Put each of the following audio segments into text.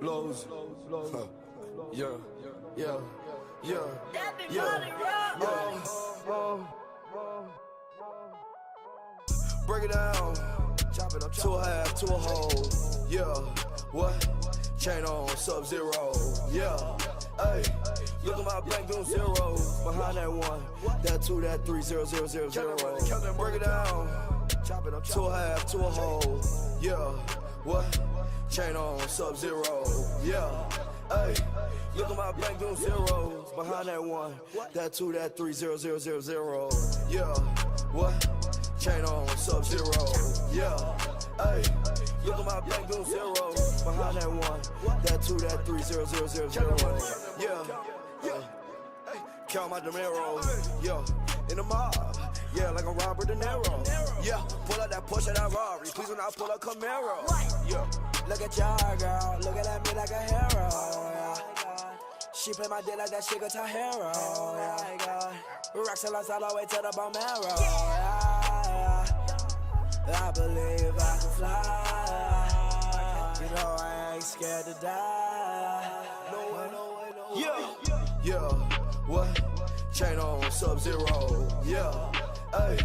Blows. Break it down. Chop it up to a half, to a whole. Yeah. What? Chain on Sub-Zero. Yeah. Hey. Look at my bank doing zeros. Behind that one, that two, that three, 0, 0, 0, 0. Break it down. Chop it up to a half, to a whole. Yeah. What? Chain on Sub-Zero. Yeah. Hey. Look at my bank doing zeros. Behind that one, that two, that three, 0, 0, 0, 0. Yeah. What? Chain on Sub-Zero. Yeah. Hey. Look at my bank doing zeros. Behind that one, that two, that three, 0, 0, 0, 0. Yeah. Hey. Count my dinero. Yeah. In the mob. Yeah, like a Robert De Niro. Yeah. Pull out that Porsche, that Rari. Please do not pull a Camaro. Yeah. Look at y'all, girl. Looking at me like a hero. Yeah. She play my dick like that shit got her hero. Yeah. Rocks and lights all the way to the bone marrow. Yeah. I believe I can fly. You know I ain't scared to die. No way. Yeah. What? Chain on Sub-Zero. Yeah. Hey.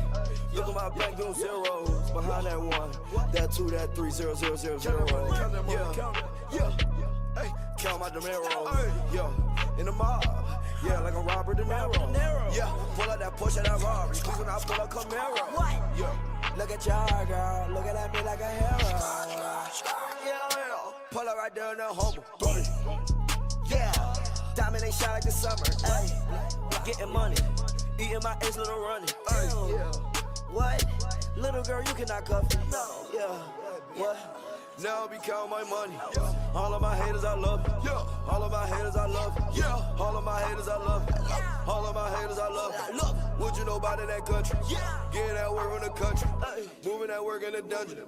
Look at my bank doing zeros. Behind that one, that two, that three, 0, 0, 0, 0. Yeah. Hey. Count my dinero. Yeah. In the mob. Yeah, like a Robert De Niro. Yeah. Pull out that Porsche, that Rari. Please do not pull a Camaro. Yeah. Look at y'all, girl. Looking at me like a hero. Yeah. Pull up right there in the humble. Yeah. Diamond ain't shine like the summer. Ay. Getting money. Eating my ace little running. Yeah. What? Little girl, you cannot cuff me. No. Yeah. What? Now I be counting my money. Yeah. All of my haters, I love it. Yeah. All of my haters, I love it. Yeah. All of my haters, I love it. Yeah. All of my haters, I love it. What you know about in that country? Yeah. Getting that work in the country. Ay. Moving that work in the dungeon.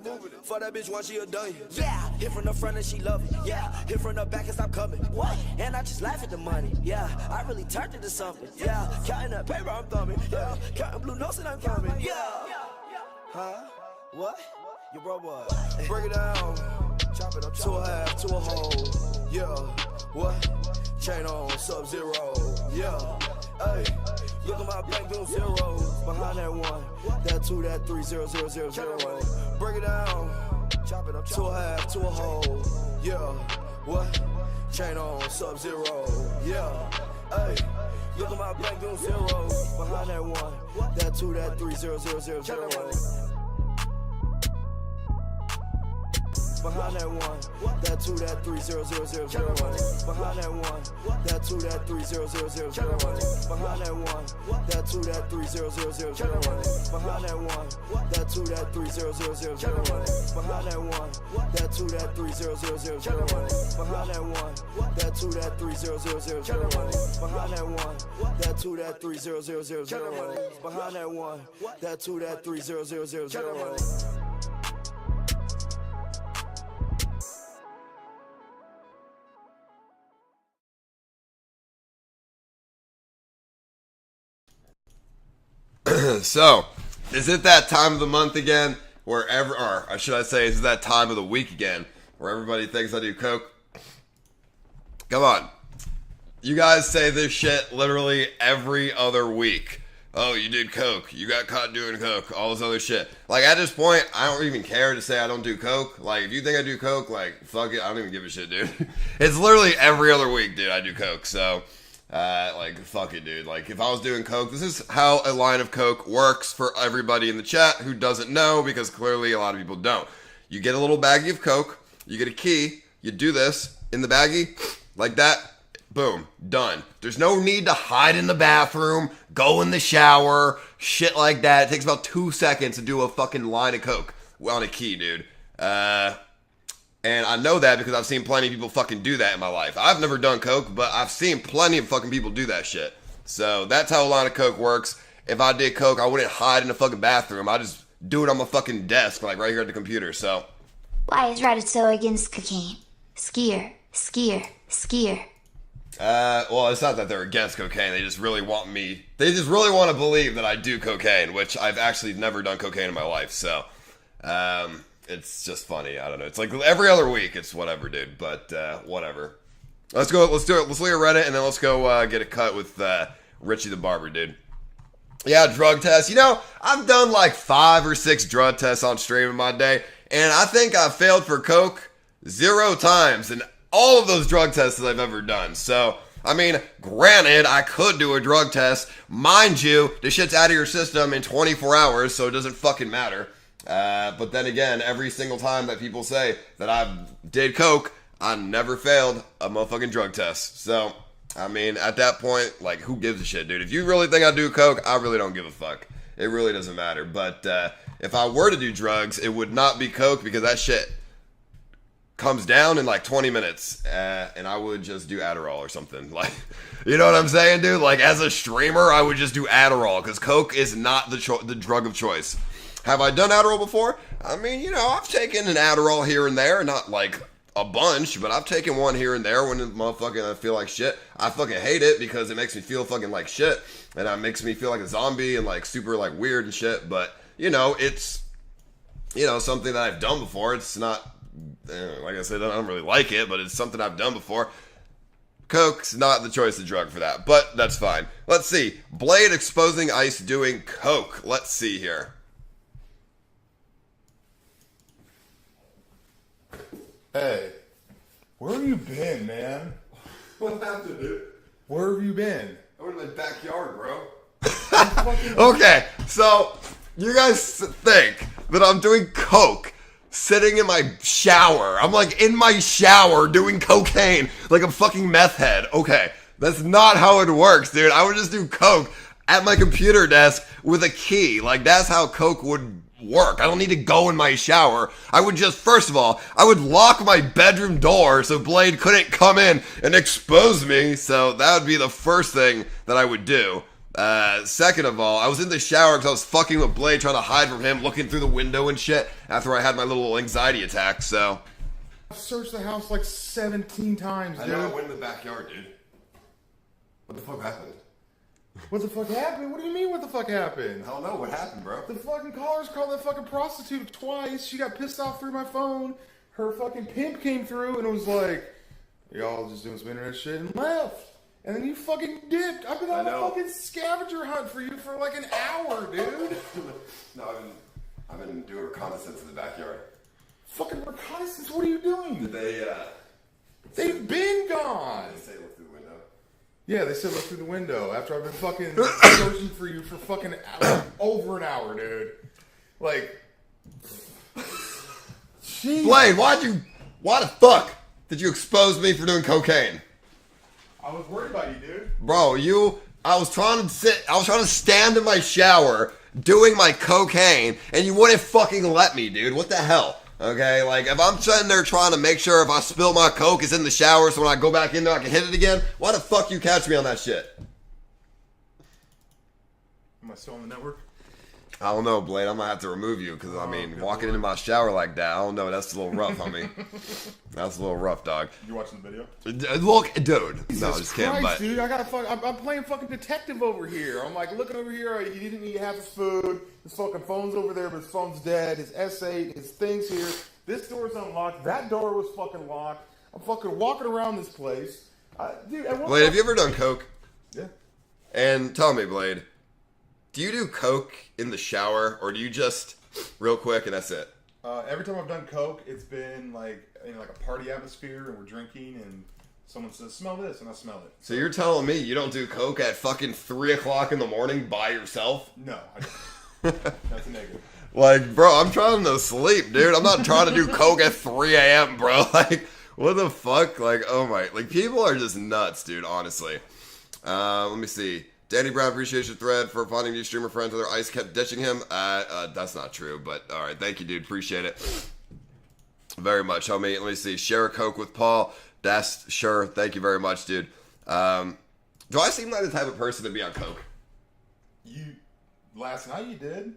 For that bitch once she a dungeon. Yeah. Hit from the front and she love it. Yeah. Hit from the back and stop coming. What? And I just laugh at the money. Yeah. I really turned into something. Yeah. Counting that paper, I'm thumbing. Yeah. Counting blue notes and I'm coming. Yeah. Huh? What? Your bro boy. Break it down. Chop it up to a half, to a whole. Yeah. What? Chain on Sub-Zero. Yeah. Hey. Look at my bank doing zeros. Behind that one, that two, that three, 0, 0, 0, 0. Break it down. Chop it up to a half, to a whole. Yeah. What? Chain on Sub-Zero. Yeah. Hey. Look at my bank doing zeros. Behind that one, that two, that three, 0, 0, 0, 0. Behind that one, that two, that three, 0, 0, 0, 0. Behind that one, that two, that three, 0, 0, 0, 0. Behind that one, that two, that three, 0, 0, 0, 0. Behind that one, that two, that three, 0, 0, 0, 0. Behind that one, that two, that three, 0, 0, 0, 0. Behind that one, that two, that three, 0, 0, 0, 0. Behind that one, that two, that three, 0, 0, 0, 0. Behind that one, that two, that three, 0, 0, 0, 0. So, is it that time of the month again where or should I say, is it that time of the week again where everybody thinks I do coke? Come on. You guys say this shit literally every other week. Oh, you did coke. You got caught doing coke. All this other shit. Like, at this point, I don't even care to say I don't do coke. Like, if you think I do coke, like, fuck it. I don't even give a shit, dude. It's literally every other week, dude, I do coke. So, like, fuck it, dude. Like, if I was doing coke, this is how a line of coke works for everybody in the chat who doesn't know, because clearly a lot of people don't. You get a little baggie of coke, you get a key, you do this in the baggie, like that, boom, done. There's no need to hide in the bathroom, go in the shower, shit like that. It takes about 2 seconds to do a fucking line of coke on a key, dude. And I know that because I've seen plenty of people fucking do that in my life. I've never done coke, but I've seen plenty of fucking people do that shit. So that's how a line of coke works. If I did coke, I wouldn't hide in the fucking bathroom. I just do it on my fucking desk, like right here at the computer, so. Why is Reddit so against cocaine? Skier. Well, it's not that they're against cocaine. They just really want to believe that I do cocaine, which I've actually never done cocaine in my life, so. It's just funny. I don't know. It's like every other week. It's whatever, dude. But whatever. Let's go. Let's do it. Let's look at Reddit, and then let's go get a cut with Richie the Barber, dude. Yeah, drug tests. You know, I've done like 5 or 6 drug tests on stream in my day, and I think I failed for coke 0 times in all of those drug tests that I've ever done. So, I mean, granted, I could do a drug test. Mind you, the shit's out of your system in 24 hours, so it doesn't fucking matter. But then again, every single time that people say that I did coke, I never failed a motherfucking drug test. So, I mean, at that point, like, who gives a shit, dude? If you really think I do coke, I really don't give a fuck. It really doesn't matter. But if I were to do drugs, it would not be coke because that shit comes down in like 20 minutes. And I would just do Adderall or something. Like, you know what I'm saying, dude? Like, as a streamer, I would just do Adderall because coke is not the drug of choice. Have I done Adderall before? I mean, you know, I've taken an Adderall here and there, not like a bunch, but I've taken one here and there when I feel like shit. I fucking hate it because it makes me feel fucking like shit, and it makes me feel like a zombie and like super like weird and shit. But you know, it's something that I've done before. It's not like I said, I don't really like it, but it's something I've done before. Coke's not the choice of drug for that, but that's fine. Let's see. Blade exposing Ice doing coke. Let's see here. Hey, where have you been, man? What happened, dude? Where have you been? I went in my backyard, bro. Okay, so you guys think that I'm doing coke sitting in my shower. I'm like in my shower doing cocaine like a fucking meth head. Okay, that's not how it works, dude. I would just do coke at my computer desk with a key. Like, that's how coke would work. I don't need to go in my shower. I would just, first of all, I would lock my bedroom door so Blade couldn't come in and expose me. So that would be the first thing that I would do. Second of all, I was in the shower because I was fucking with Blade, trying to hide from him, looking through the window and shit after I had my little anxiety attack. So I've searched the house like 17 times, dude. I know I went in the backyard, dude. What the fuck happened? What the fuck happened? What do you mean what the fuck happened? I don't know what happened, bro. The fucking callers called that fucking prostitute twice. She got pissed off through my phone. Her fucking pimp came through and it was like, y'all just doing some internet shit and left. And then you fucking dipped. I've been on a fucking scavenger hunt for you for like an hour, dude. No, I've been doing reconnaissance in the backyard. Fucking reconnaissance? What are you doing? Did they, They've been gone. They say look through the window? Yeah, they said look through the window after I've been fucking searching for you for fucking over an hour, dude. Like, jeez. Blade, why the fuck did you expose me for doing cocaine? I was worried about you, dude. Bro, I was trying to stand in my shower doing my cocaine, and you wouldn't fucking let me, dude. What the hell? Okay, like, if I'm sitting there trying to make sure if I spill my coke, it's in the shower, so when I go back in there, I can hit it again, why the fuck you catch me on that shit? Am I still on the network? I don't know, Blade. I'm gonna have to remove you, because, I mean, walking into my shower like that, I don't know, that's a little rough, homie. That's a little rough, dog. You watching the video? Look, dude. Jesus No, just kidding, Christ, but... dude, I'm playing fucking detective over here. I'm like looking over here. He didn't eat half his food. His fucking phone's over there, but his phone's dead. His S8, his thing's here. This door's unlocked. That door was fucking locked. I'm fucking walking around this place. Dude, Blade, have you ever done coke? Yeah. And tell me, Blade, do you do coke in the shower, or do you just real quick and that's it? Every time I've done coke, it's been like like a party atmosphere, and we're drinking, and someone says, "Smell this," and I smell it. So you're telling me you don't do coke at fucking 3 o'clock in the morning by yourself? No, I don't. That's a negative. Like, bro, I'm trying to sleep, dude. I'm not trying to do coke at 3 a.m., bro. Like, what the fuck? Like, oh my, like, people are just nuts, dude, honestly. Let me see. Danny Brown appreciation thread for finding new streamer friends whether Ice kept ditching him. That's not true, but all right. Thank you, dude. Appreciate it very much, homie. Let me see. Share a coke with Paul. That's sure. Thank you very much, dude. Do I seem like the type of person to be on coke? Last night you did.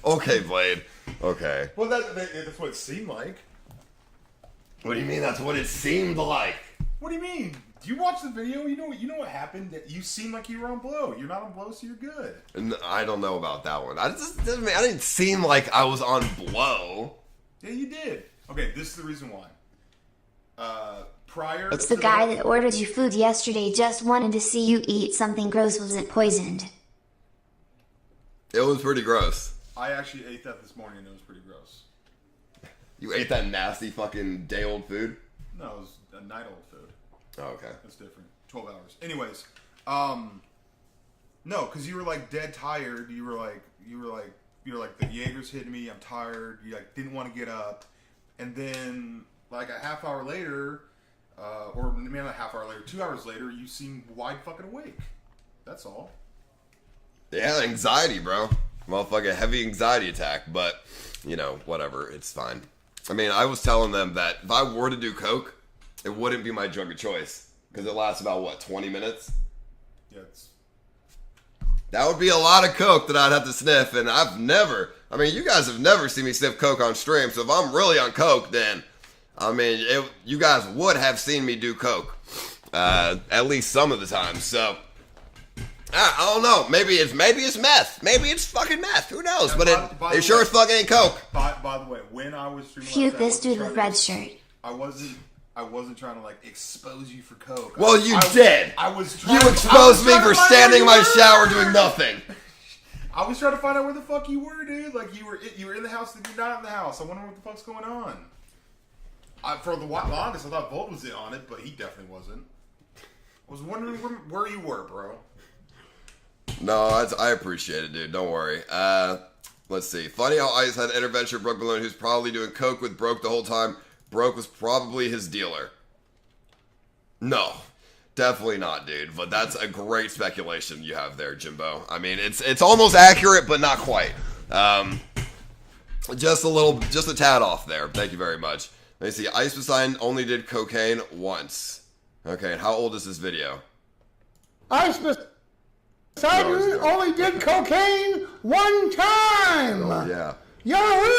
Okay, Blade. Okay. Well, that's what it seemed like. What do you mean that's what it seemed like? What do you mean? You watch the video, you know what happened? You seem like you were on blow. You're not on blow, so you're good. I don't know about that one. I didn't seem like I was on blow. Yeah, you did. Okay, this is the reason why. Prior It's the guy that ordered you food yesterday, just wanted to see you eat something gross. Was it poisoned? It was pretty gross. I actually ate that this morning and it was pretty gross. You ate that nasty fucking day-old food? No, it was a night-old food. Oh, okay. That's different. 12 hours. Anyways, no, because you were like dead tired. You were like, the Jaeger's hitting me. I'm tired. You like didn't want to get up, and then like a half hour later, or maybe not a half hour later, 2 hours later, you seem wide fucking awake. That's all. Yeah, anxiety, bro. Motherfucking heavy anxiety attack, but you know, whatever. It's fine. I mean, I was telling them that if I were to do coke, it wouldn't be my drug of choice because it lasts about what 20 minutes. Yeah, that would be a lot of coke that I'd have to sniff, and you guys have never seen me sniff coke on stream, so if I'm really on coke, then, you guys would have seen me do coke, at least some of the time, so, I don't know, maybe it's meth, maybe it's fucking meth, who knows, but it sure as fuck ain't coke. By the way, when I was streaming Cute this dude with red shirt. I wasn't trying to like expose you for coke. Well, you did. I was trying. You exposed me for standing in my shower doing nothing. I was trying to find out where the fuck you were, dude. Like you were in the house, then you're not in the house. I wonder what the fuck's going on. For the longest, I thought Volt was in on it, but he definitely wasn't. I was wondering where you were, bro. No, I appreciate it, dude. Don't worry. Let's see. Funny how Ice had an intervention with Broke Balloon, who's probably doing coke with Broke the whole time. Broke was probably his dealer. No, definitely not, dude. But that's a great speculation you have there, Jimbo. I mean, it's almost accurate, but not quite. Just a tad off there. Thank you very much. Let me see. Ice Poseidon only did cocaine once. Okay, and how old is this video? Ice Poseidon only did cocaine one time. Oh, yeah. Yahoo!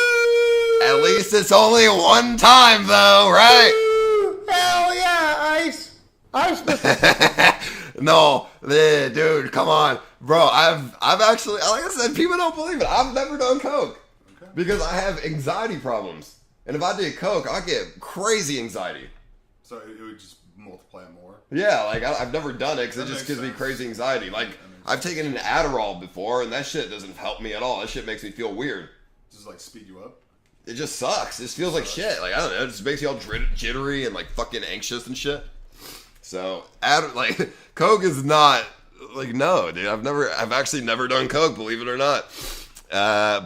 At least it's only one time, though, right? Hell yeah, Ice Poseidon. No, dude, come on, bro. I've actually, like I said, people don't believe it. I've never done coke because I have anxiety problems, and if I did coke, I get crazy anxiety. So it would just multiply more. Yeah, like I've never done it because it just gives me crazy anxiety. Like I've taken an Adderall before, and that shit doesn't help me at all. That shit makes me feel weird. Just like speed you up. It just sucks. It just feels like shit. Like, I don't know. It just makes you all jittery and, like, fucking anxious and shit. So, coke is not, like, no, dude. I've actually never done coke, believe it or not.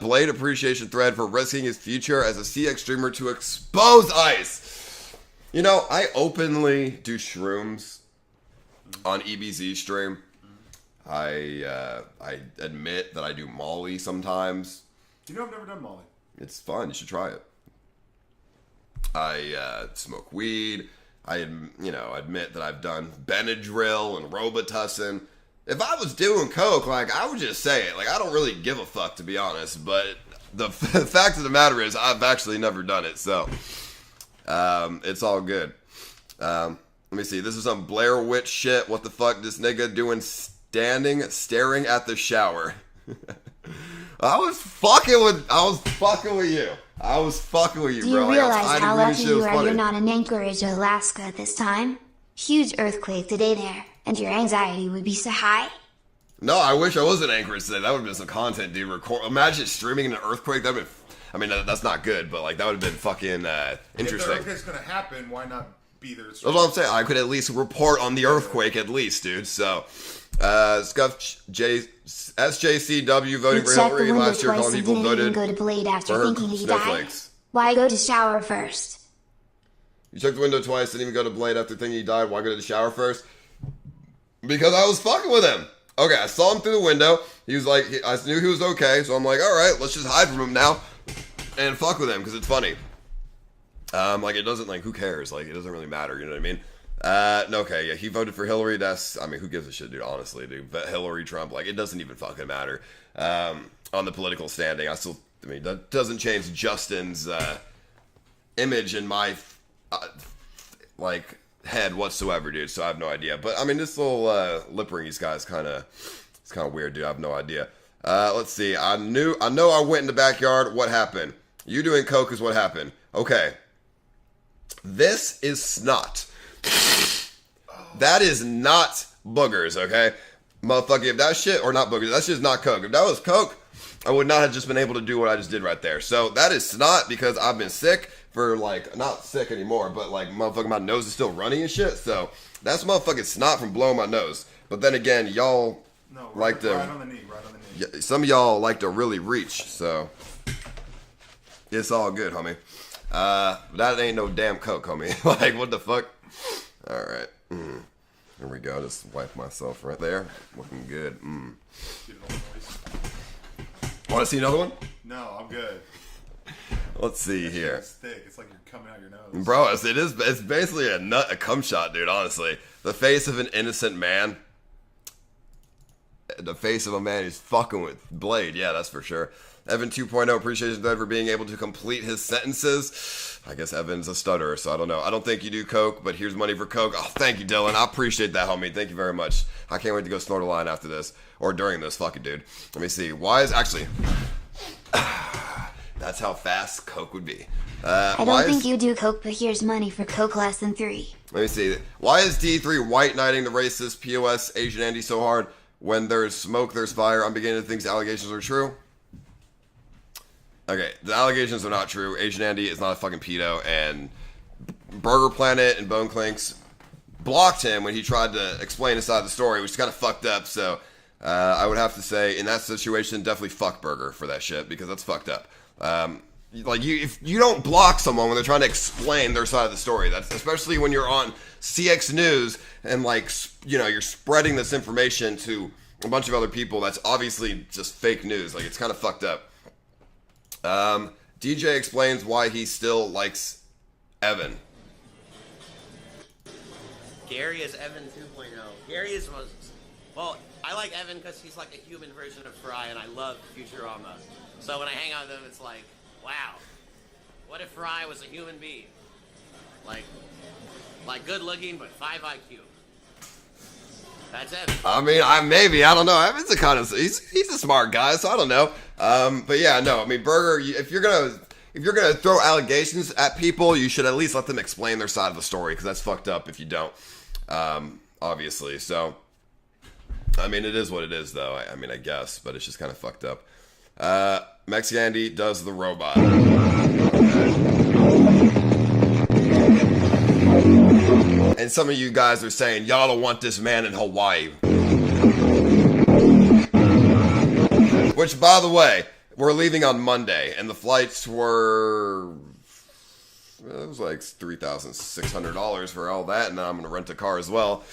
Blade appreciation thread for risking his future as a CX streamer to expose Ice. You know, I openly do shrooms on EBZ stream. I admit that I do Molly sometimes. You know, I've never done Molly. It's fun. You should try it. I smoke weed. I admit that I've done Benadryl and Robitussin. If I was doing coke, like, I would just say it. Like, I don't really give a fuck, to be honest. But the fact of the matter is, I've actually never done it. So, it's all good. Let me see. This is some Blair Witch shit. What the fuck this nigga doing staring at the shower? I was fucking with you. I was fucking with you, Do you bro. realize how lucky you are you're not in Anchorage, Alaska at this time? Huge earthquake today there, and your anxiety would be so high. No, I wish I was in Anchorage today. That would have been some content, dude. Imagine streaming in an earthquake. That would. I mean, that's not good, but like that would have been fucking interesting. If the earthquake's gonna happen, why not be there? That's what I'm saying. I could at least report on the earthquake, at least, dude. So, Scuff SJCW voting for Hillary last year, calling people voted go to Blade after for her thinking he died. snowflakes. Why go to shower first? You checked the window twice, didn't even go to Blade after thinking he died. Why go to the shower first? Because I was fucking with him. Okay, I saw him through the window. He was like, I knew he was okay, so I'm like, all right, let's just hide from him now and fuck with him because it's funny. Like, it doesn't, like, who cares? Like, it doesn't really matter, you know what I mean? Okay, yeah, he voted for Hillary. Who gives a shit, dude, honestly, dude. But Hillary, Trump, like, it doesn't even fucking matter. On the political standing, that doesn't change Justin's, image in my, head whatsoever, dude. So I have no idea. But I mean, this little lip ringing guy's it's kind of weird, dude. I have no idea. Let's see. I know I went in the backyard. What happened? You doing coke is what happened. Okay. This is snot. That is not boogers, okay? Motherfucker, if that shit, or not boogers, that shit's not coke. If that was coke, I would not have just been able to do what I just did right there. So that is snot because I've been sick for like, not sick anymore, but like motherfucking my nose is still running and shit. So that's motherfucking snot from blowing my nose. But then again, y'all like to, right on the knee, right on the knee. Some of y'all like to really reach, so it's all good, homie. That ain't no damn coke, homie. Like, what the fuck? All right. Here we go. Just wipe myself right there. Looking good. Want to see another one? No, I'm good. Let's see here. It's thick. It's like you're coming out your nose. Bro, it's basically a cum shot, dude, honestly. The face of an innocent man. The face of a man who's fucking with Blade. Yeah, that's for sure. Evan 2.0, appreciation to Ed for being able to complete his sentences. I guess Evan's a stutterer, so I don't know. I don't think you do coke, but here's money for coke. Oh, thank you, Dylan. I appreciate that, homie. Thank you very much. I can't wait to go snort a line after this. Or during this. Fuck it, dude. Let me see. Why is... Actually... That's how fast coke would be. I don't think you do coke, but here's money for coke less than 3. Let me see. Why is D3 white knighting the racist POS Asian Andy so hard? When there's smoke, there's fire. I'm beginning to think the allegations are true. Okay, the allegations are not true. Asian Andy is not a fucking pedo, and Burger Planet and Bone Clinks blocked him when he tried to explain his side of the story, which is kind of fucked up. So I would have to say, in that situation, definitely fuck Burger for that shit, because that's fucked up. If you don't block someone when they're trying to explain their side of the story, that's especially when you're on CX News and you're spreading this information to a bunch of other people. That's obviously just fake news. Like, it's kind of fucked up. DJ explains why he still likes Evan. Gary is Evan 2.0. Gary is well, I like Evan because he's like a human version of Fry, and I love Futurama. So when I hang out with him, it's like, wow, what if Fry was a human being? Like good looking, but 5 IQ. That's Evan. I mean, I don't know. Evan's he's a smart guy, so I don't know. But yeah, no. I mean, Burger, if you're gonna throw allegations at people, you should at least let them explain their side of the story, because that's fucked up if you don't. Obviously. So, I mean, it is what it is, though. I mean, I guess, but it's just kind of fucked up. Mexicandy does the robot. And some of you guys are saying, y'all don't want this man in Hawaii. Which, by the way, we're leaving on Monday, and the flights were... It was like $3,600 for all that, and then I'm going to rent a car as well.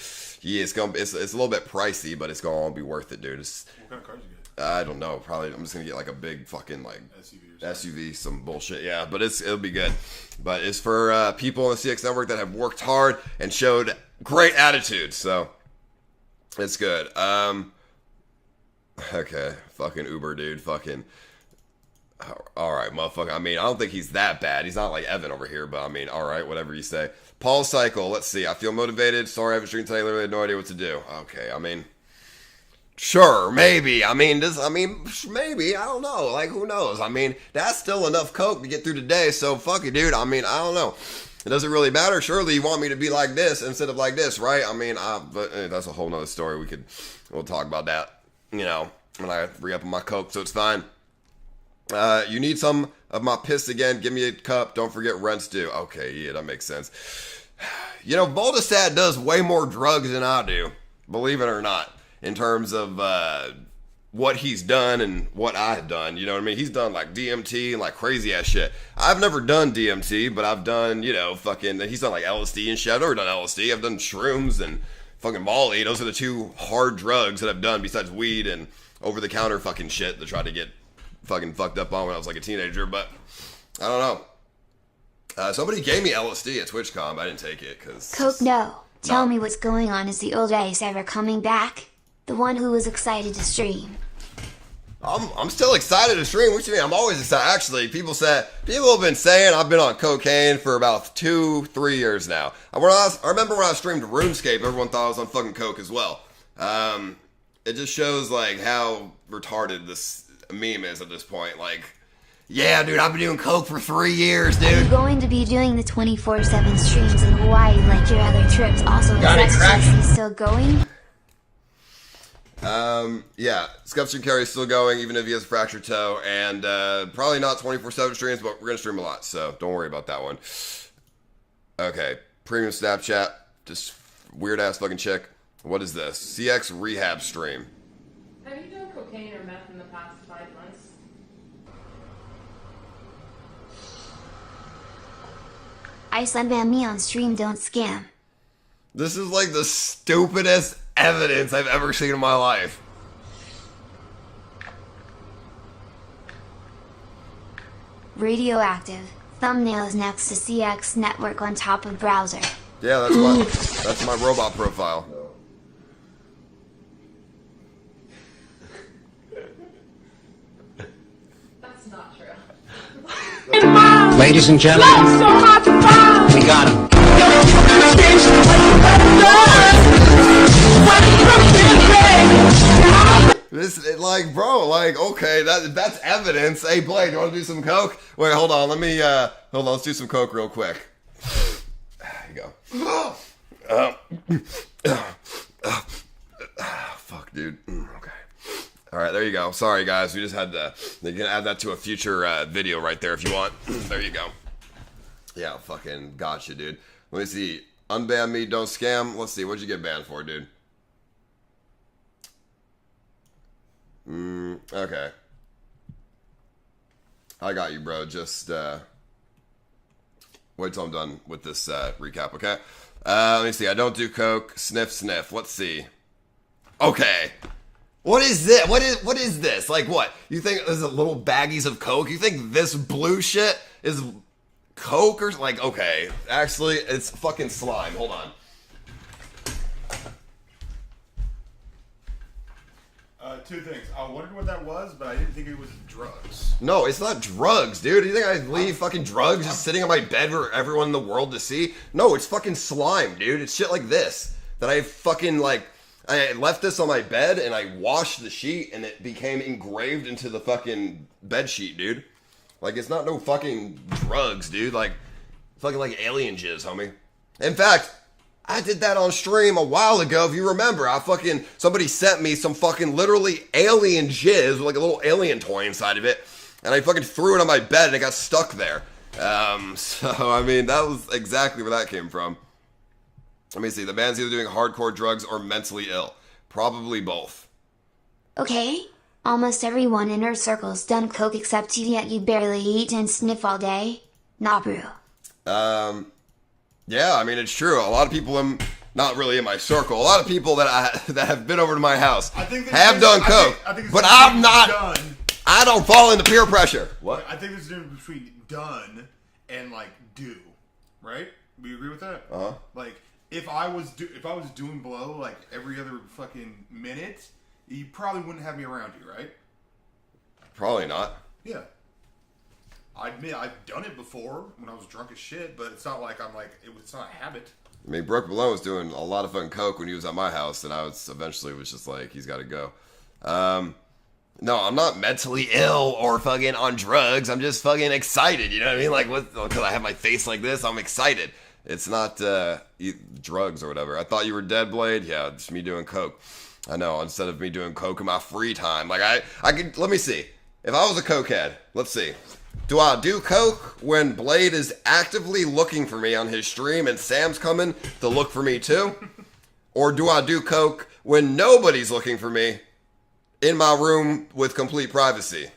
Yeah, it's a little bit pricey, but it's going to be worth it, dude. What kind of car did you get? I don't know. Probably I'm just going to get like a big fucking like SUV, some bullshit. Yeah, but it'll be good. But it's for people on the CX network that have worked hard and showed great attitude. So it's good. Okay, fucking Uber dude, fucking. All right, motherfucker. I mean, I don't think he's that bad. He's not like Evan over here, but I mean, all right, whatever you say. Paul Cycle. Let's see. I feel motivated. Sorry, I haven't streamed today. Literally had no idea what to do. Okay, I mean. Sure, maybe. Maybe. I don't know. Like, who knows? I mean, that's still enough coke to get through the day, so fuck it, dude. I mean, I don't know. It doesn't really matter. Surely you want me to be like this instead of like this, right? I mean, but that's a whole nother story. We'll talk about that, when I re-up on my coke, so it's fine. You need some of my piss again. Give me a cup. Don't forget rent's due. Okay, yeah, that makes sense. Boldestat does way more drugs than I do, believe it or not. In terms of what he's done and what I've done, you know what I mean? He's done like DMT and like crazy ass shit. I've never done DMT, but I've done, he's done like LSD and shit. I've never done LSD. I've done shrooms and fucking Molly. Those are the two hard drugs that I've done besides weed and over the counter fucking shit to try to get fucking fucked up on when I was like a teenager. But I don't know. Somebody gave me LSD at TwitchCon, but I didn't take it because. Coke, no. Tell me what's going on. Is the old Ace ever coming back? The one who was excited to stream. I'm still excited to stream. What you mean? I'm always excited. Actually, people have been saying I've been on cocaine for about 2-3 years now. I remember when I streamed RuneScape, everyone thought I was on fucking coke as well. It just shows like how retarded this meme is at this point. Like, yeah, dude, I've been doing coke for 3 years, dude. Are you going to be doing the 24/7 streams in Hawaii like your other trips? Also, is that still going? Yeah, Scuffs and Carry's still going, even if he has a fractured toe, and probably not 24/7 streams, but we're gonna stream a lot, so don't worry about that one. Okay, premium Snapchat, just weird ass fucking chick. What is this? CX rehab stream. Have you done cocaine or meth in the past 5 months? Iceland ban me on stream, don't scam. This is like the stupidest evidence I've ever seen in my life. Radioactive. Thumbnails next to CX network on top of browser. Yeah, that's my robot profile. That's not true. Ladies and gentlemen, we got him. This, like, bro, like, okay, that's evidence. Hey, Blade, you want to do some coke? Wait, hold on, let's do some coke real quick. There you go. Fuck, dude. Okay. All right, there you go. Sorry, guys, we just had to. You can add that to a future video right there if you want. There you go. Yeah, fucking gotcha, dude. Let me see. Unban me, don't scam. Let's see, what'd you get banned for, dude? Okay. I got you, bro. Just wait till I'm done with this recap, okay? Let me see. I don't do coke. Sniff, sniff. Let's see. Okay. What is this? What is this? Like what? You think there's a little baggies of coke? You think this blue shit is coke or like? Okay, actually, it's fucking slime. Hold on. Two things. I wondered what that was, but I didn't think it was drugs. No, it's not drugs, dude. You think I leave fucking drugs just sitting on my bed for everyone in the world to see? No, it's fucking slime, dude. It's shit like this that I fucking like. I left this on my bed and I washed the sheet and it became engraved into the fucking bed sheet, dude. Like, it's not no fucking drugs, dude. Like, fucking like alien jizz, homie. In fact, I did that on stream a while ago, if you remember. Somebody sent me some fucking literally alien jizz with like a little alien toy inside of it. And I fucking threw it on my bed and it got stuck there. So, I mean, that was exactly where that came from. Let me see. The man's either doing hardcore drugs or mentally ill. Probably both. Okay. Almost everyone in our circle's done coke except you, yet you barely eat and sniff all day. Nah, bro. Yeah, I mean, it's true. A lot of people not really in my circle. A lot of people that have been over to my house have done coke. But I'm not. Done. I don't fall into peer pressure. What? I think there's a difference between done and like do. Right? Do you agree with that? Uh-huh. Like, if I was doing blow like every other fucking minute, you probably wouldn't have me around you, right? Probably not. Yeah. I admit I've done it before when I was drunk as shit, but it's not like it's not a habit. I mean, Brooke Malone was doing a lot of fucking coke when he was at my house, and I was just like, he's got to go. No, I'm not mentally ill or fucking on drugs. I'm just fucking excited. You know what I mean? Like, because I have my face like this, I'm excited. It's not drugs or whatever. I thought you were dead, Blade. Yeah, it's me doing coke. I know. Instead of me doing coke in my free time, like I could. Let me see. If I was a cokehead, let's see. Do I do coke when Blade is actively looking for me on his stream and Sam's coming to look for me too? Or do I do coke when nobody's looking for me in my room with complete privacy?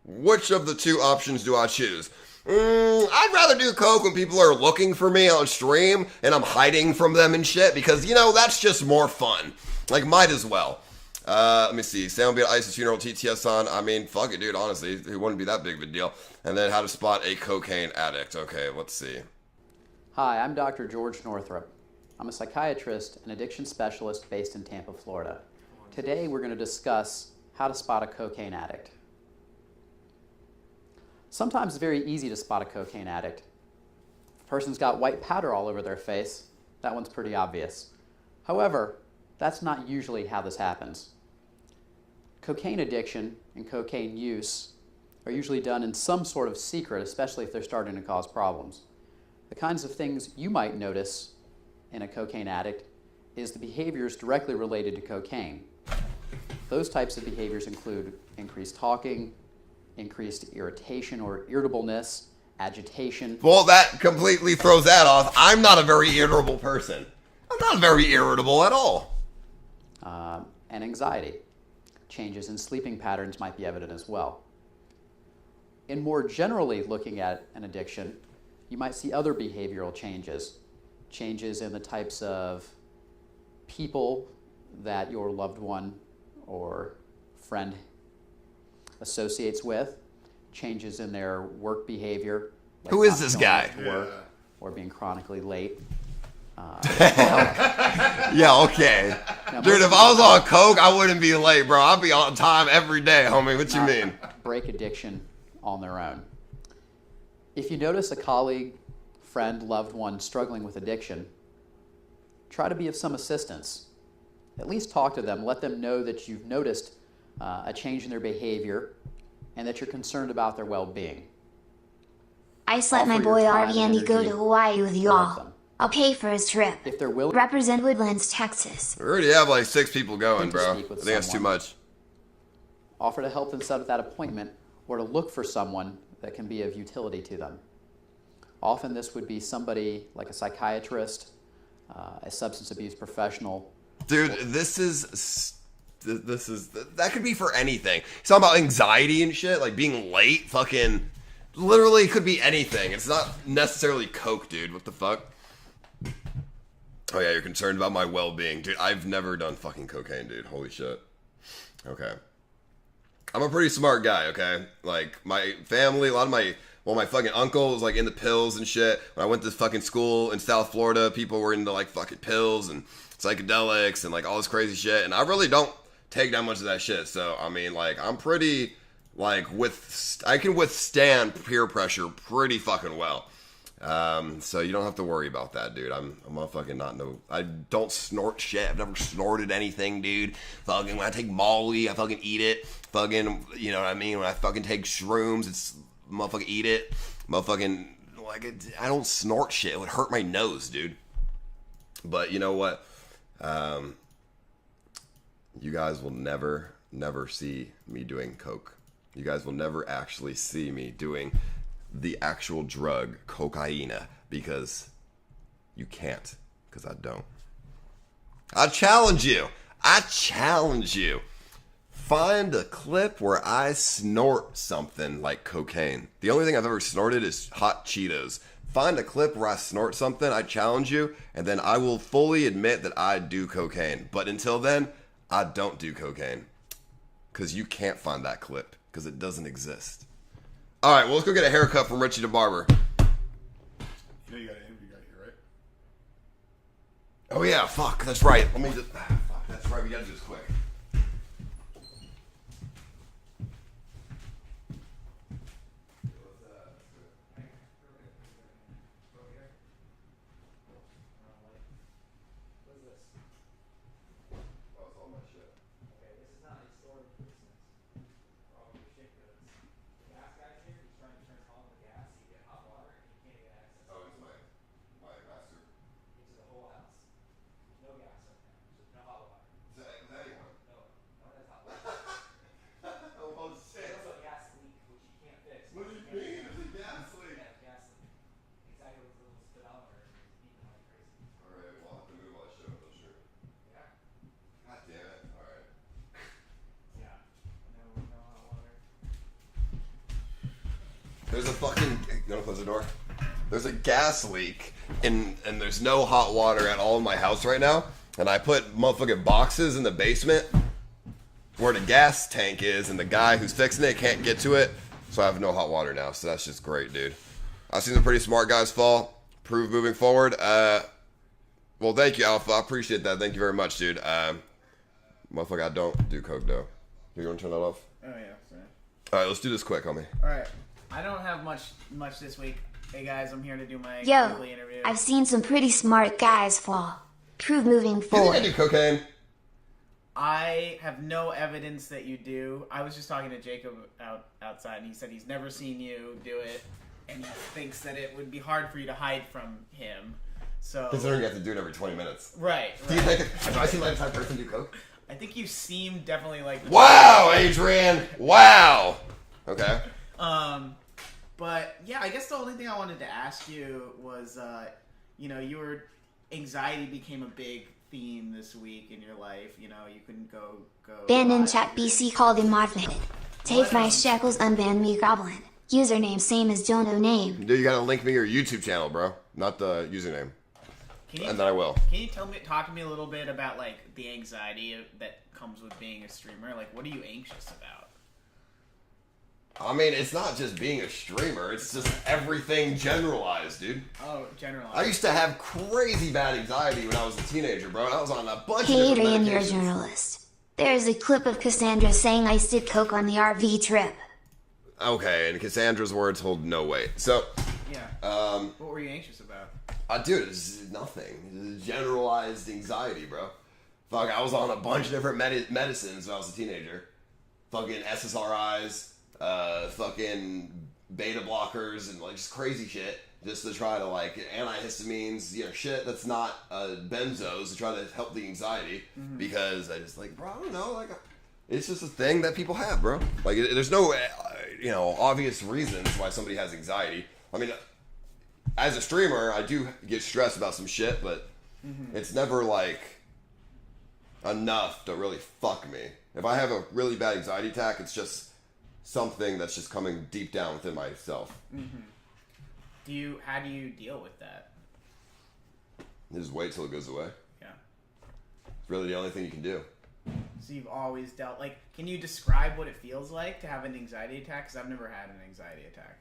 Which of the two options do I choose? I'd rather do coke when people are looking for me on stream and I'm hiding from them and shit because, you know, that's just more fun. Like, might as well. Let me see. Sam will be at Ice's funeral, TTS on. I mean, fuck it, dude, honestly. It wouldn't be that big of a deal. And then how to spot a cocaine addict. Okay, let's see. Hi, I'm Dr. George Northrup. I'm a psychiatrist and addiction specialist based in Tampa, Florida. Today we're going to discuss how to spot a cocaine addict. Sometimes it's very easy to spot a cocaine addict. If a person's got white powder all over their face, that one's pretty obvious. However, that's not usually how this happens. Cocaine addiction and cocaine use are usually done in some sort of secret, especially if they're starting to cause problems. The kinds of things you might notice in a cocaine addict is the behaviors directly related to cocaine. Those types of behaviors include increased talking, increased irritation or irritableness, agitation. Well, that completely throws that off. I'm not a very irritable person. I'm not very irritable at all. And anxiety. Changes in sleeping patterns might be evident as well. In more generally looking at an addiction, you might see other behavioral changes. Changes in the types of people that your loved one or friend associates with, changes in their work behavior. Like who is this guy? Work, or being chronically late. Yeah, okay. Now, dude, if I was on coke, I wouldn't be late, bro. I'd be on time every day, homie. What you mean? Break addiction on their own. If you notice a colleague, friend, loved one struggling with addiction, try to be of some assistance. At least talk to them. Let them know that you've noticed a change in their behavior and that you're concerned about their well-being. I just let my boy Artie Andy go to Hawaii with y'all. I'll pay for his trip. If they're willing, represent Woodlands, Texas. We already have like 6 people going, bro. I think someone. that's too much. Offer to help them set up that appointment or to look for someone that can be of utility to them. Often this would be somebody like a psychiatrist, a substance abuse professional. Dude, that could be for anything. It's talking about anxiety and shit, like being late, fucking, literally could be anything. It's not necessarily coke, dude. What the fuck? Oh yeah, you're concerned about my well-being. Dude, I've never done fucking cocaine, dude. Holy shit. Okay. I'm a pretty smart guy, okay? Like, my family, a lot of my fucking uncle was, like, into pills and shit. When I went to fucking school in South Florida, people were into, like, fucking pills and psychedelics and, like, all this crazy shit. And I really don't take that much of that shit. So, I mean, like, I'm pretty, like, I can withstand peer pressure pretty fucking well. So you don't have to worry about that, dude. I'm a fucking I don't snort shit. I've never snorted anything, dude. Fucking when I take Molly, I fucking eat it. Fucking, you know what I mean? When I fucking take shrooms, it's motherfucking eat it. Motherfucking, like, I don't snort shit. It would hurt my nose, dude. But you know what? You guys will never see me doing coke. You guys will never actually see me doing the actual drug, cocaine, because you can't, because I don't. I challenge you. Find a clip where I snort something like cocaine. The only thing I've ever snorted is hot Cheetos. Find a clip where I snort something, I challenge you, and then I will fully admit that I do cocaine. But until then, I don't do cocaine. Because you can't find that clip, because it doesn't exist. All right, well, let's go get a haircut from Richie the Barber. You know you got an interview guy here, right? Oh, yeah, fuck, that's right. Let me just... Fuck, that's right, we gotta do this quick. There's a fucking... You want to close the door? There's a gas leak, and there's no hot water at all in my house right now. And I put motherfucking boxes in the basement where the gas tank is, and the guy who's fixing it can't get to it. So I have no hot water now. So that's just great, dude. I've seen some pretty smart guys fall. Prove moving forward. Well, thank you, Alpha. I appreciate that. Thank you very much, dude. Motherfucker, I don't do coke, though. Here, you want to turn that off? Oh yeah. Sorry. All right, let's do this quick, homie. All right. I don't have much this week. Hey guys, I'm here to do my Yo, weekly interview. I've seen some pretty smart guys fall. Prove moving Do you think I forward. do cocaine? I have no evidence that you do. I was just talking to Jacob outside, and he said he's never seen you do it, and he thinks that it would be hard for you to hide from him. So Considering you have to do it every 20 minutes. right. Do you think have I seen my entire person do coke? I think you seem definitely like. Wow, Adrian! Wow! Okay. But yeah, I guess the only thing I wanted to ask you was, your anxiety became a big theme this week in your life. You know, you couldn't go. Banned in live. chat BC called him moderated. Take my shackles, unban me goblin. Username same as Jono name. Dude, you gotta link me your YouTube channel, bro. Not the username. And then I will. Can you talk to me a little bit about like the anxiety that comes with being a streamer? Like, what are you anxious about? I mean, it's not just being a streamer. It's just everything generalized, dude. Oh, generalized. I used to have crazy bad anxiety when I was a teenager, bro. And I was on a bunch Hey of different Adrian, you're a medications. journalist. There's a clip of Cassandra saying I did coke on the RV trip. Okay, and Cassandra's words hold no weight. So, Yeah. What were you anxious about? dude, it's nothing. It's generalized anxiety, bro. Fuck, I was on a bunch of different medicines when I was a teenager. Fucking SSRIs, fucking beta blockers, and like just crazy shit. Just to try to like antihistamines, shit that's not benzos to try to help the anxiety. Because I just like, bro, I don't know, like it's just a thing that people have, bro. Like there's no, obvious reasons why somebody has anxiety. I mean, as a streamer, I do get stressed about some shit, but it's never like enough to really fuck me. If I have a really bad anxiety attack, it's just something that's just coming deep down within myself. How do you deal with that? Just wait till it goes away. Yeah. It's really the only thing you can do. So you've always dealt can you describe what it feels like to have an anxiety attack? Because I've never had an anxiety attack.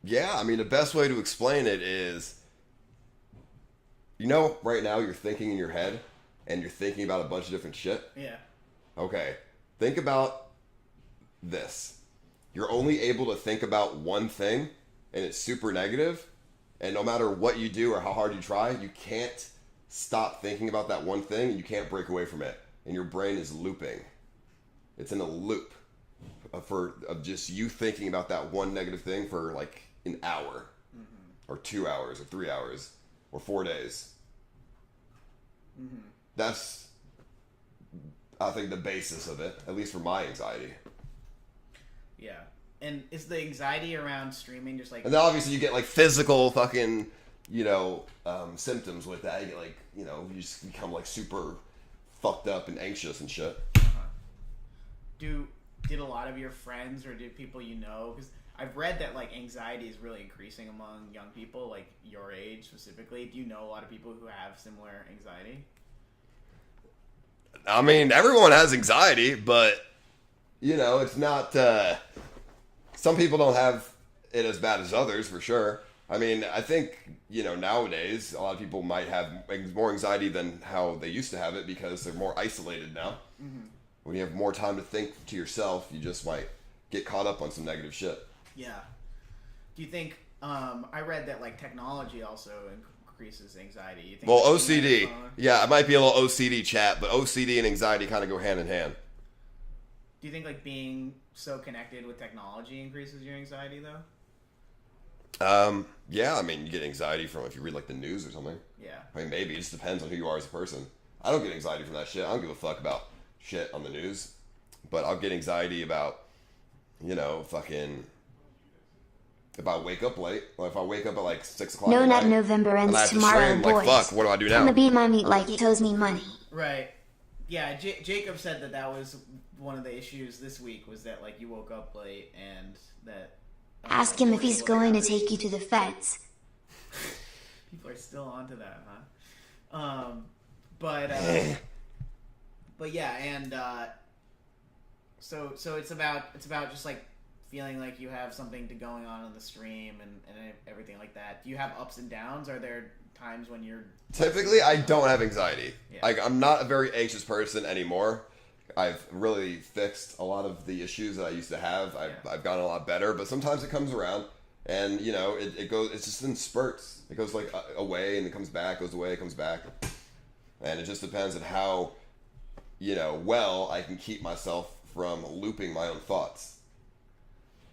Yeah, I mean, the best way to explain it is, right now you're thinking in your head and you're thinking about a bunch of different shit. Yeah. Okay, think about this. You're only able to think about one thing and it's super negative, and no matter what you do or how hard you try, you can't stop thinking about that one thing and you can't break away from it. And your brain is looping. It's in a loop of just you thinking about that one negative thing for like an hour or 2 hours or 3 hours or 4 days. That's, I think, the basis of it, at least for my anxiety. Yeah. And is the anxiety around streaming just like... And then obviously you get like physical fucking, symptoms with that. You get like, you just become like super fucked up and anxious and shit. Did a lot of your friends or did people because I've read that like anxiety is really increasing among young people, like your age specifically. Do you know a lot of people who have similar anxiety? I mean, everyone has anxiety, but, it's not, some people don't have it as bad as others, for sure. I mean, I think, nowadays, a lot of people might have more anxiety than how they used to have it because they're more isolated now. When you have more time to think to yourself, you just might get caught up on some negative shit. Yeah. Do you think, I read that like technology also increases anxiety. You think OCD. Yeah, it might be a little OCD chat, but OCD and anxiety kind of go hand in hand. Do you think like being so connected with technology increases your anxiety though? Yeah, I mean, you get anxiety from if you read like the news or something. Yeah. I mean, maybe. It just depends on who you are as a person. I don't get anxiety from that shit. I don't give a fuck about shit on the news. But I'll get anxiety about, if I wake up late, or if I wake up at like 6 o'clock No, at not night, November and I ends have to tomorrow, stream, boys. like, fuck, what do I do now? I'ma beat my meat like he owes me money. Right. Yeah, Jacob said that was one of the issues this week was that like you woke up late and that... Ask him if he's going to take you to the feds. People are still onto that, huh? But yeah, and so it's about just like feeling like you have something going on the stream and everything like that. Do you have ups and downs? Are there times when you're... Typically, I don't have anxiety. Yeah. Like, I'm not a very anxious person anymore I've really fixed a lot of the issues that I used to have. I've gotten a lot better, but sometimes it comes around, and you know, it goes. It's just in spurts. It goes like away and it comes back, goes away, it comes back, and it just depends on how, you know, well I can keep myself from looping my own thoughts.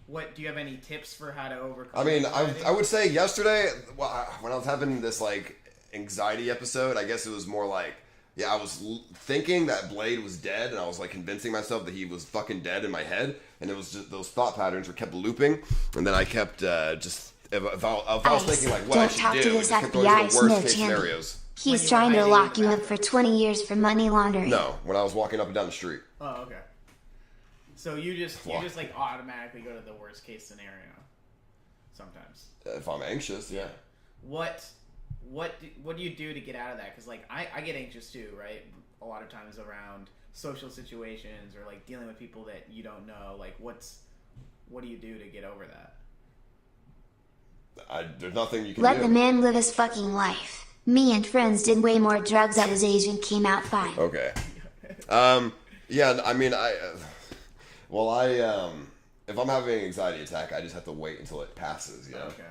What do you have any tips for how to overcome? I mean, I would say yesterday, when I was having this like anxiety episode, I guess it was more like. Yeah, I was thinking that Blade was dead, and I was like convincing myself that he was fucking dead in my head, and it was just those thought patterns were kept looping, and then I kept just if I was thinking like what I should do, it just kept going to the worst case scenarios. He's trying to lock you up for 20 years for money laundering. No, when I was walking up and down the street. Oh, okay. So you just like automatically go to the worst case scenario. Sometimes. If I'm anxious, yeah. What do you do to get out of that? Because like I get anxious too, right? A lot of times around social situations or like dealing with people that you don't know. Like what do you do to get over that? There's nothing you can Let do. the man live his fucking life. Me and friends did way more drugs at his age and came out fine. Okay. Yeah, I mean, if I'm having an anxiety attack, I just have to wait until it passes, you know? Okay.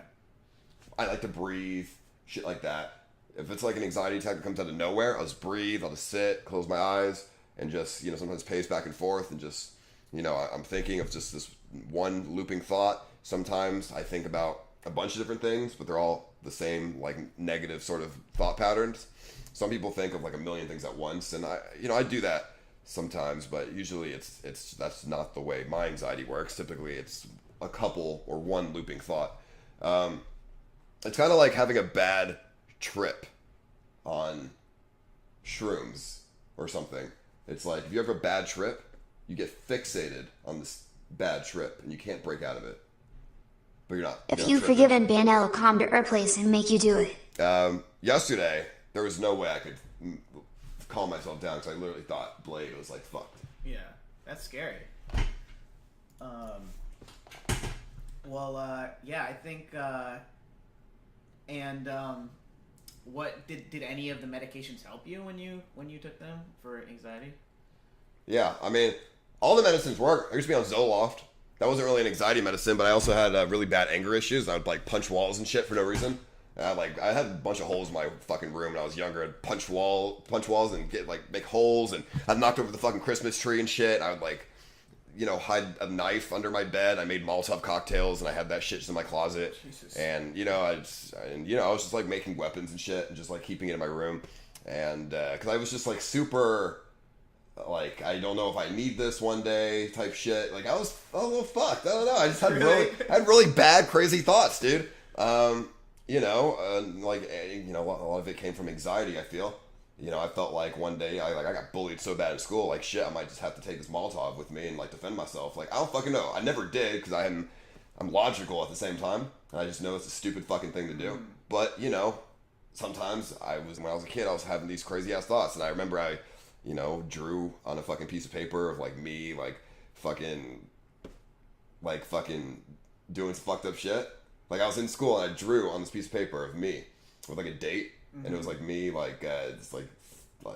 I like to breathe. Shit like that. If it's like an anxiety attack that comes out of nowhere, I'll just breathe, I'll just sit, close my eyes, and just, you know, sometimes pace back and forth and just, you know, I'm thinking of just this one looping thought. Sometimes I think about a bunch of different things, but they're all the same, like, negative sort of thought patterns. Some people think of like a million things at once, and I do that sometimes, but usually that's not the way my anxiety works. Typically it's a couple or one looping thought. It's kind of like having a bad trip on shrooms or something. It's like if you have a bad trip, you get fixated on this bad trip and you can't break out of it. But you're not. If you forgive and ban, I'll come to our place and make you do it. Yesterday, there was no way I could calm myself down because I literally thought Blade was like fucked. Yeah, that's scary. Yeah, I think. What did any of the medications help you when you took them for anxiety? Yeah, I mean, all the medicines work. I used to be on Zoloft. That wasn't really an anxiety medicine, but I also had really bad anger issues. I would like punch walls and shit for no reason. I had a bunch of holes in my fucking room when I was younger. I'd punch walls and make holes, and I'd knocked over the fucking Christmas tree and shit. I would hide a knife under my bed. I made Molotov cocktails, and I had that shit just in my closet. Jesus. And I was just like making weapons and shit, and just like keeping it in my room, and because I was just like super, like I don't know if I need this one day type shit. Like I was a little fucked. I don't know. I just had really bad, crazy thoughts, dude. A lot of it came from anxiety. I feel. I felt like one day I got bullied so bad in school, like shit, I might just have to take this Molotov with me and like defend myself. Like I don't fucking know. I never did because I'm logical at the same time. And I just know it's a stupid fucking thing to do. But sometimes when I was a kid, I was having these crazy ass thoughts, and I remember I drew on a fucking piece of paper of like me fucking doing some fucked up shit. Like I was in school and I drew on this piece of paper of me with like a date. Mm-hmm. And it was like me, just like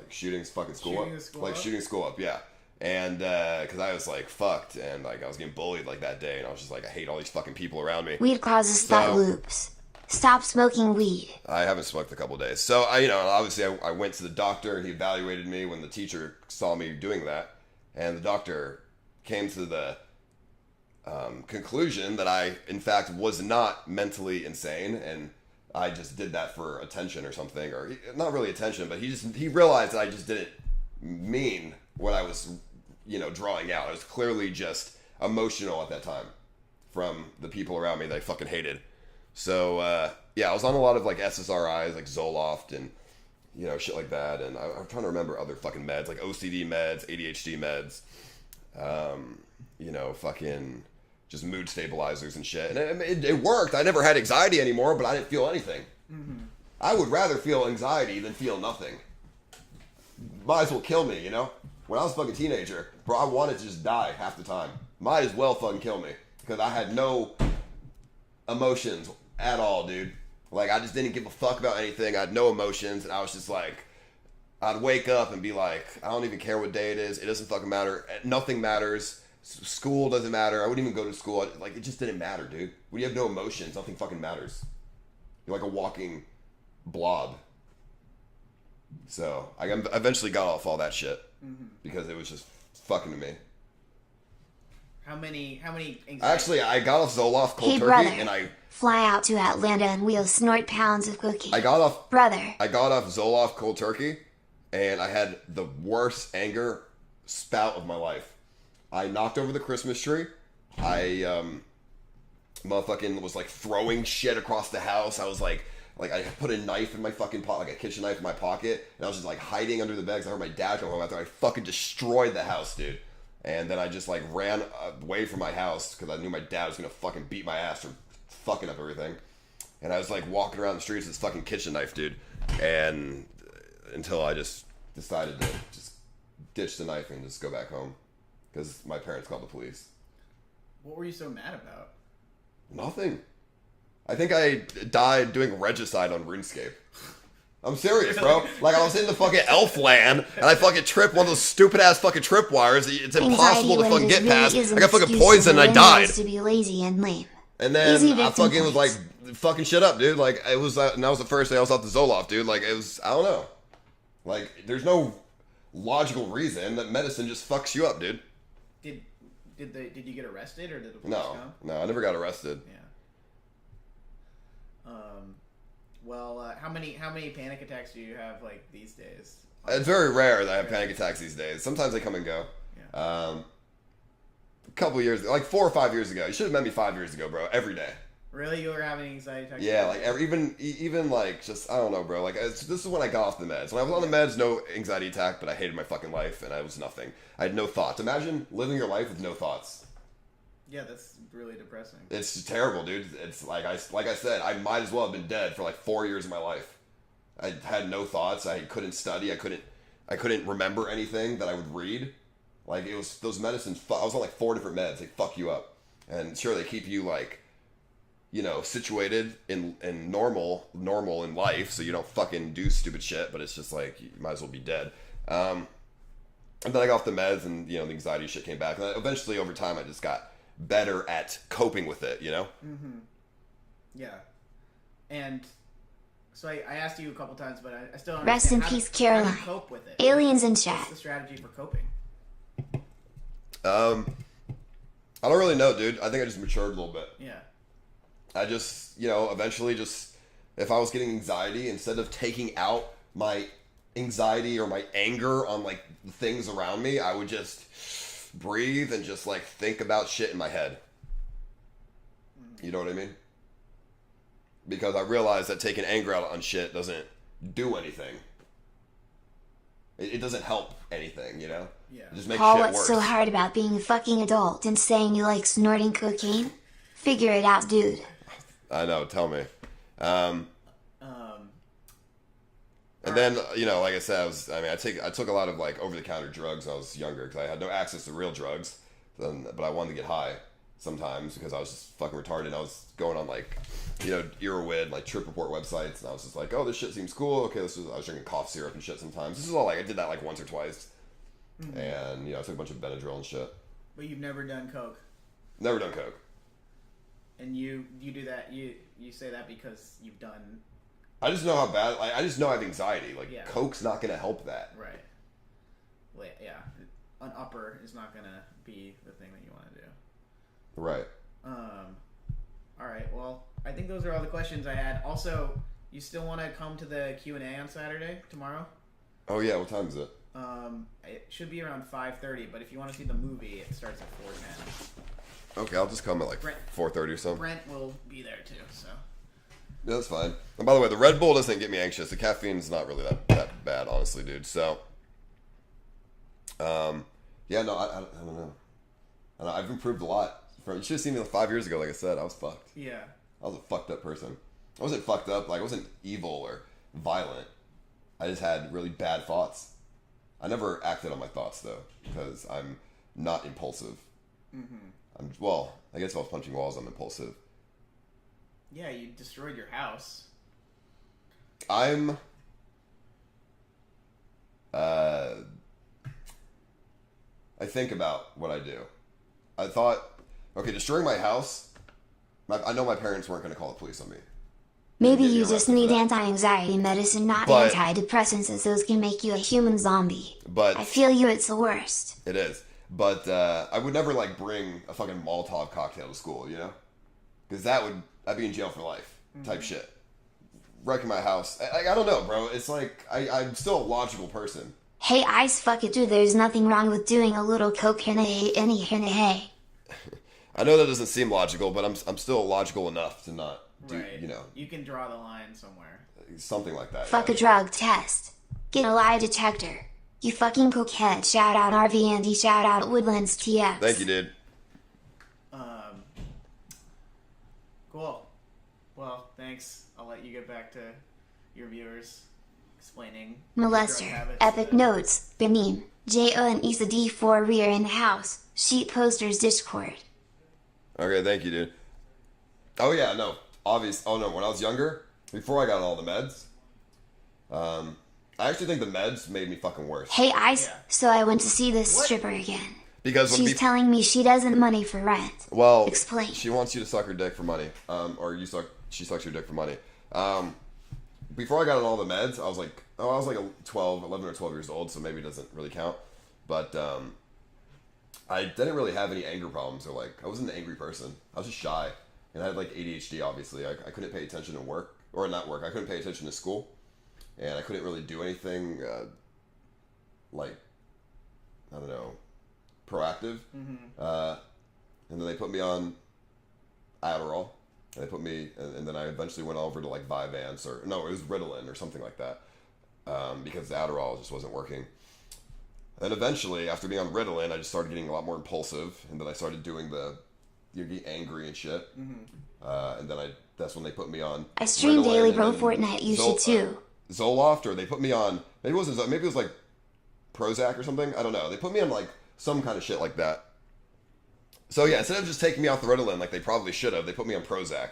shooting fucking school up. Shooting school up, yeah. And because I was like fucked, and like I was getting bullied like that day, and I was just like, I hate all these fucking people around me. Weed causes thought loops. Stop smoking weed. I haven't smoked a couple days, so obviously I went to the doctor, and he evaluated me when the teacher saw me doing that, and the doctor came to the conclusion that I, in fact, was not mentally insane, and I just did that for attention or something, or not really attention, but he realized that I just didn't mean what I was, drawing out. I was clearly just emotional at that time from the people around me that I fucking hated. So, I was on a lot of like SSRIs, like Zoloft and, shit like that. And I'm trying to remember other fucking meds, like OCD meds, ADHD meds, fucking just mood stabilizers and shit. And it worked. I never had anxiety anymore, but I didn't feel anything. Mm-hmm. I would rather feel anxiety than feel nothing. Might as well kill me, When I was a fucking teenager, bro, I wanted to just die half the time. Might as well fucking kill me. Because I had no emotions at all, dude. Like, I just didn't give a fuck about anything. I had no emotions, and I was just like, I'd wake up and be like, I don't even care what day it is. It doesn't fucking matter. Nothing matters. School doesn't matter. I wouldn't even go to school. Like, it just didn't matter, dude. When you have no emotions, nothing fucking matters. You're like a walking blob. So I eventually got off all that shit because it was just fucking to me. How many anxiety? Actually, I got off Zoloft cold turkey brother, and I fly out to Atlanta and we'll snort pounds of cocaine. I got off Zoloft cold turkey and I had the worst anger spout of my life. I knocked over the Christmas tree. I motherfucking was like throwing shit across the house. I was like I put a knife in my fucking pocket, like a kitchen knife in my pocket, and I was just like hiding under the bed because I heard my dad come home after I fucking destroyed the house, dude. And then I just like ran away from my house because I knew my dad was gonna fucking beat my ass for fucking up everything. And I was like walking around the streets with this fucking kitchen knife, dude. And until I just decided to just ditch the knife and just go back home because my parents called the police. What were you so mad about? Nothing. I think I died doing regicide on RuneScape. I'm serious, bro. Like, I was in the fucking elf land, and I fucking tripped one of those stupid-ass fucking tripwires. It's impossible to fucking get past. I got fucking poisoned, and I died. To be lazy and lame. And then I fucking was like, fucking shit up, dude. Like, it was, and that was the first day I was off the Zoloft, dude. Like, it was, I don't know. Like, there's no logical reason that medicine just fucks you up, dude. Did you get arrested, or did the police come? No, I never got arrested. Yeah. Well, how many panic attacks do you have like these days? It's very rare that I have panic attacks these days. Sometimes they come and go. Yeah. A couple years, like 4 or 5 years ago. You should have met me 5 years ago, bro. Every day. Really, you were having anxiety attacks? Yeah, like even like just I don't know, bro. Like this is when I got off the meds. When I was on the meds, no anxiety attack, but I hated my fucking life and I was nothing. I had no thoughts. Imagine living your life with no thoughts. Yeah, that's really depressing. It's terrible, dude. It's like I said, I might as well have been dead for like 4 years of my life. I had no thoughts. I couldn't study. I couldn't remember anything that I would read. Like it was those medicines. I was on like 4 different meds. They fuck you up, and sure they keep you like, you know, situated in normal in life, so you don't fucking do stupid shit. But it's just like you might as well be dead. And then I got off the meds, and you know the anxiety shit came back. And eventually, over time, I just got better at coping with it, you know? Mm-hmm. Yeah. And so I asked you a couple times, but I still don't Rest in understand peace, Caroline. How do you cope with it? Aliens in chat. What's the strategy for coping? I don't really know, dude. I think I just matured a little bit. Yeah. I just, you know, eventually just, if I was getting anxiety, instead of taking out my anxiety or my anger on, like, the things around me, I would just breathe and just, like, think about shit in my head. You know what I mean? Because I realized that taking anger out on shit doesn't do anything. It doesn't help anything, you know? Yeah. It just makes Paul, shit what's worse. so hard about being a fucking adult and saying you like snorting cocaine? Figure it out, dude. I know, tell me. And then, you know, like I said, I took a lot of like over-the-counter drugs when I was younger because I had no access to real drugs, but I wanted to get high sometimes because I was just fucking retarded. I was going on like, you know, Irowid, like trip report websites, and I was just like, oh, this shit seems cool. Okay, I was drinking cough syrup and shit sometimes. This is all like, I did that like once or twice. Mm-hmm. And, you know, I took a bunch of Benadryl and shit. But you've never done coke? Never done coke. And you do that, you say that because you've done... I just know how bad, like, I just know I have anxiety. Like, yeah. Coke's not going to help that. Right. Well, yeah. An upper is not going to be the thing that you want to do. Right. All right, well, I think those are all the questions I had. Also, you still want to come to the Q&A on Saturday, tomorrow? Oh, yeah, what time is it? It should be around 5:30, but if you want to see the movie, it starts at 4:10. Okay, I'll just come at like 4:30 or something. Brent will be there too, so. Yeah, that's fine. And by the way, the Red Bull doesn't get me anxious. The caffeine's not really that bad, honestly, dude. So, yeah, no, I don't know. I've improved a lot. You should have seen me like 5 years ago. Like I said, I was fucked. Yeah. I was a fucked up person. I wasn't fucked up. Like I wasn't evil or violent. I just had really bad thoughts. I never acted on my thoughts though, because I'm not impulsive. Mm-hmm. Well, I guess if I was punching walls, I'm impulsive. Yeah, you destroyed your house. I'm I think about what I do. I thought, okay, destroying my house, I know my parents weren't going to call the police on me. Maybe you just need anti-anxiety medicine, not antidepressants, as those can make you a human zombie. But I feel you, it's the worst. It is. But I would never, like, bring a fucking Molotov cocktail to school, you know? Because I'd be in jail for life type shit. Wrecking my house. I don't know, bro. It's like, I'm still a logical person. Hey, Ice, fuck it, dude. There's nothing wrong with doing a little coke, hey. I know that doesn't seem logical, but I'm still logical enough to not do, you know. You can draw the line somewhere. Something like that. Fuck a drug test. Get a lie detector. You fucking cokehead. Shout out RVND, shout out Woodlands TX. Thank you, dude. Cool. Well, thanks. I'll let you get back to your viewers explaining. Molester. Epic notes. Benin. J.O. and Isa D4 rear in the house. Sheet posters Discord. Okay, thank you, dude. Oh, yeah, no. Oh, no, when I was younger, before I got all the meds, I actually think the meds made me fucking worse. Hey, Ice, so I went to see this stripper again. Because she's telling me she doesn't money for rent. Well, explain. She wants you to suck her dick for money, or she sucks your dick for money. Before I got on all the meds, I was like 11 or 12 years old, so maybe it doesn't really count. But I didn't really have any anger problems, or like, I wasn't an angry person. I was just shy, and I had like ADHD, obviously. I couldn't pay attention to work, or not work, I couldn't pay attention to school, and I couldn't really do anything, like, I don't know, proactive. And then they put me on Adderall, and they put me, and then I eventually went over to like Vyvanse, or no, it was Ritalin or something like that, because the Adderall just wasn't working. And eventually, after being on Ritalin, I just started getting a lot more impulsive, and then I started doing you get angry and shit. And then that's when they put me on. I stream Ritalin daily, bro. Fortnite, you should too. Zoloft, or they put me on. Maybe it was like Prozac or something. I don't know. They put me on like some kind of shit like that. So yeah, instead of just taking me off the Ritalin like they probably should have, they put me on Prozac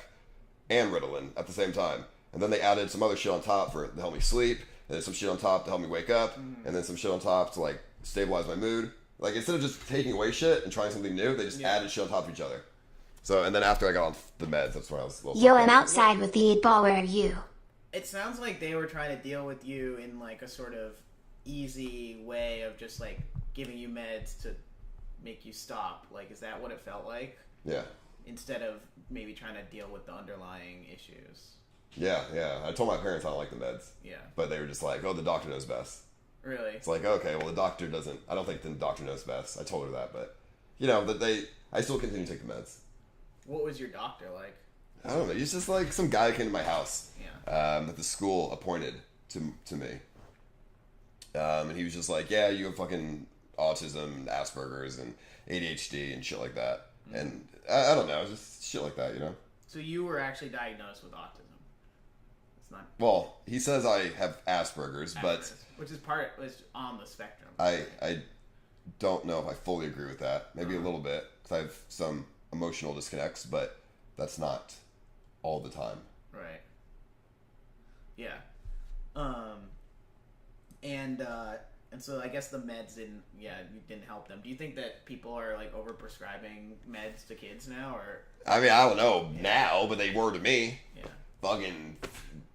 and Ritalin at the same time. And then they added some other shit on top to help me sleep, and then some shit on top to help me wake up, and then some shit on top to like stabilize my mood. Like, instead of just taking away shit and trying something new, they just added shit on top of each other. So, and then after I got on the meds, that's when I was a little... Yo, I'm outside with the 8-ball, where are you? It sounds like they were trying to deal with you in like a sort of easy way of just like giving you meds to make you stop. Like, is that what it felt like? Yeah. Instead of maybe trying to deal with the underlying issues. Yeah. I told my parents I don't like the meds. Yeah. But they were just like, oh, the doctor knows best. Really? It's like, okay, well, the doctor doesn't... I don't think the doctor knows best. I told her that, but... You know, I still continue to take the meds. What was your doctor like? I don't know. He's just like some guy that came to my house. Yeah. That the school appointed to me. And he was just like, yeah, you have fucking autism and Asperger's and ADHD and shit like that. Mm-hmm. And I don't know, just shit like that, you know? So you were actually diagnosed with autism? It's not... Well, he says I have Asperger's, but... Which is on the spectrum. I don't know if I fully agree with that. Maybe a little bit, because I have some emotional disconnects, but that's not all the time. Right. Yeah. And so I guess the meds didn't help them. Do you think that people are like overprescribing meds to kids now, or? I mean, I don't know now, but they were to me. Yeah. Fucking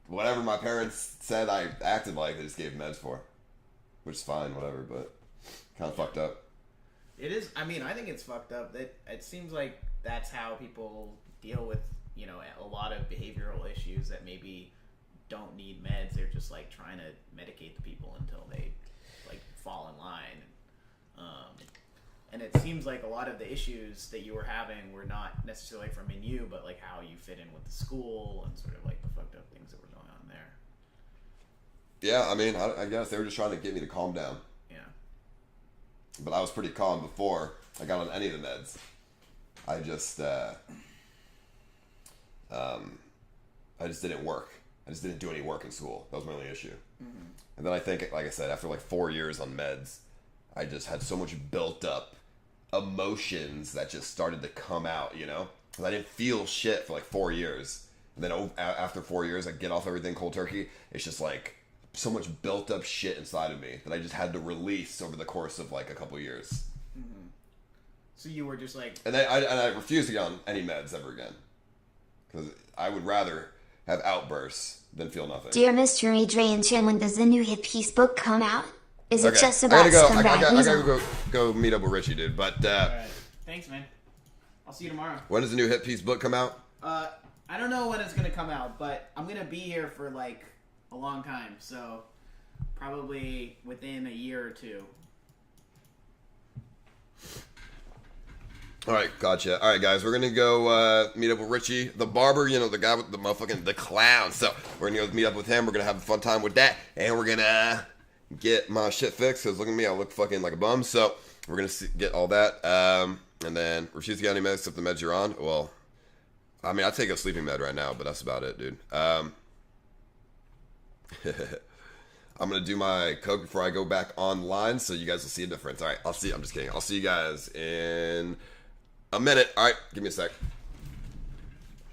whatever my parents said I acted like, they just gave meds for, which is fine, whatever, but kind of fucked up. It is. I mean, I think it's fucked up. That it seems like that's how people deal with, a lot of behavioral issues that maybe don't need meds. They're just like trying to medicate the people until they like fall in line. And it seems like a lot of the issues that you were having were not necessarily from in you, but like how you fit in with the school and sort of like the fucked up things that were going on there. Yeah, I mean, I guess they were just trying to get me to calm down. Yeah. But I was pretty calm before I got on any of the meds. I just didn't work. I just didn't do any work in school. That was my only issue. Mm-hmm. And then I think, like I said, after like 4 years on meds, I just had so much built up emotions that just started to come out, Because I didn't feel shit for like 4 years. And then after 4 years, I get off everything cold turkey. It's just like so much built up shit inside of me that I just had to release over the course of like a couple years. Mm-hmm. So you were just like, and I refuse to get on any meds ever again because I would rather have outbursts than feel nothing. Dear Mr. Adrian Chin, when does the new Hit Piece book come out? Is it just I about gotta scumbag I Weasel? gotta go meet up with Richie, dude. But all right, thanks, man. I'll see you tomorrow. When does the new Hit Piece book come out? I don't know when it's gonna come out, but I'm gonna be here for like a long time, so probably within a year or two. All right, gotcha. All right, guys, we're gonna go meet up with Richie, the barber. You know, the guy with the motherfucking the clown. So we're gonna go meet up with him. We're gonna have a fun time with that, and we're gonna get my shit fixed. Cause look at me, I look fucking like a bum. So we're gonna get all that, and then refuse to get any meds except the meds you're on. Well, I mean, I take a sleeping med right now, but that's about it, dude. I'm gonna do my coke before I go back online, so you guys will see a difference. All right, I'm just kidding. I'll see you guys in a minute. All right, give me a sec.